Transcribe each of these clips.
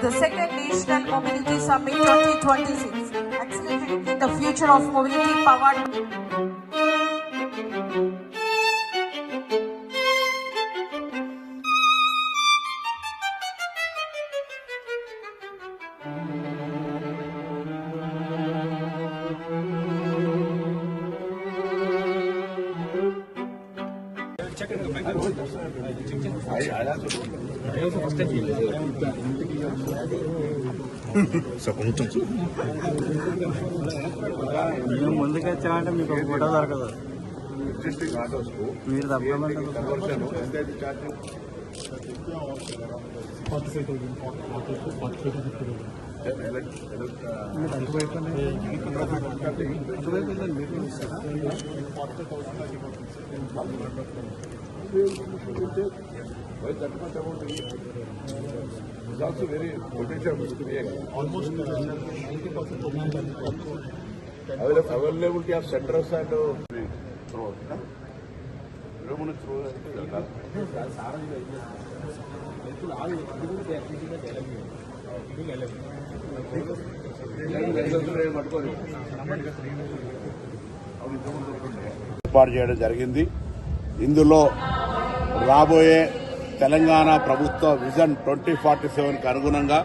The Second National Mobility Summit 2026, accelerating the future of mobility powered. మేము ముందుకొచ్చామంటే మీకు ఒక photo దొరకదు. మీరు తప్పమంటే is also very potential to create. Almost 90% availability of centers and throw. ఏర్పాటు చేయడం జరిగింది. ఇందులో రాబోయే తెలంగాణ ప్రభుత్వ విజన్ 2047కు అనుగుణంగా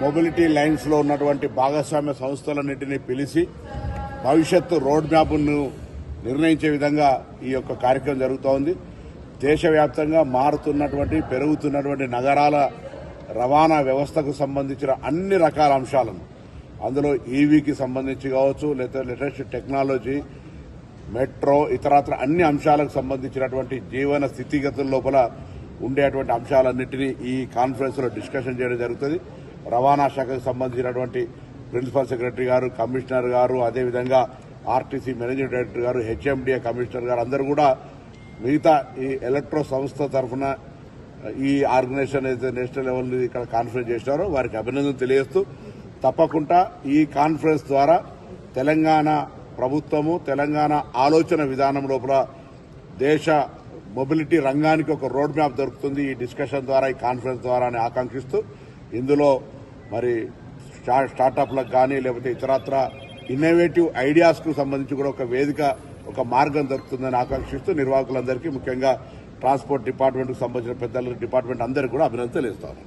మొబిలిటీ లైన్స్లో ఉన్నటువంటి భాగస్వామ్య సంస్థలన్నింటినీ పిలిచి భవిష్యత్తు రోడ్ మ్యాప్ను నిర్ణయించే విధంగా ఈ యొక్క కార్యక్రమం జరుగుతోంది. దేశవ్యాప్తంగా మారుతున్నటువంటి పెరుగుతున్నటువంటి నగరాల రవాణా వ్యవస్థకు సంబంధించిన అన్ని రకాల అంశాలను, అందులో ఈవీకి సంబంధించి కావచ్చు, లేదా లేటెస్ట్ టెక్నాలజీ, మెట్రో, ఇతరత్ర అన్ని అంశాలకు సంబంధించినటువంటి జీవన స్థితిగతుల లోపల ఉండేటువంటి అంశాలన్నింటినీ ఈ కాన్ఫరెన్స్ లో డిస్కషన్ చేయడం జరుగుతుంది. రవాణా శాఖకు సంబంధించినటువంటి ప్రిన్సిపల్ సెక్రటరీ గారు, కమిషనర్ గారు, అదేవిధంగా ఆర్టీసీ మేనేజింగ్ డైరెక్టర్ గారు, హెచ్ఎండిఏ కమిషనర్ గారు అందరూ కూడా మిగతా ఈ ఎలక్ట్రో సంస్థ తరఫున ఈ ఆర్గనైజేషన్ అయితే నేషనల్ లెవెల్ ఇక్కడ కాన్ఫరెన్స్ చేసినారో వారికి అభినందన తెలియజేస్తూ, తప్పకుండా ఈ కాన్ఫరెన్స్ ద్వారా తెలంగాణ ప్రభుత్వము, తెలంగాణ ఆలోచన విధానం లోపల దేశ మొబిలిటీ రంగానికి ఒక రోడ్ మ్యాప్ దొరుకుతుంది ఈ డిస్కషన్ ద్వారా, ఈ కాన్ఫరెన్స్ ద్వారా అని ఆకాంక్షిస్తూ, ఇందులో మరి స్టార్టప్లకు కానీ లేకపోతే ఇతరత్ర ఇన్నోవేటివ్ ఐడియాస్కు సంబంధించి కూడా ఒక వేదిక, ఒక మార్గం దొరుకుతుందని ఆకాంక్షిస్తూ నిర్వాహకులందరికీ, ముఖ్యంగా ట్రాన్స్పోర్ట్ డిపార్ట్మెంట్కు సంబంధించిన పెద్దల డిపార్ట్మెంట్ అందరికీ కూడా అభినందనలు తెలియజేస్తాను.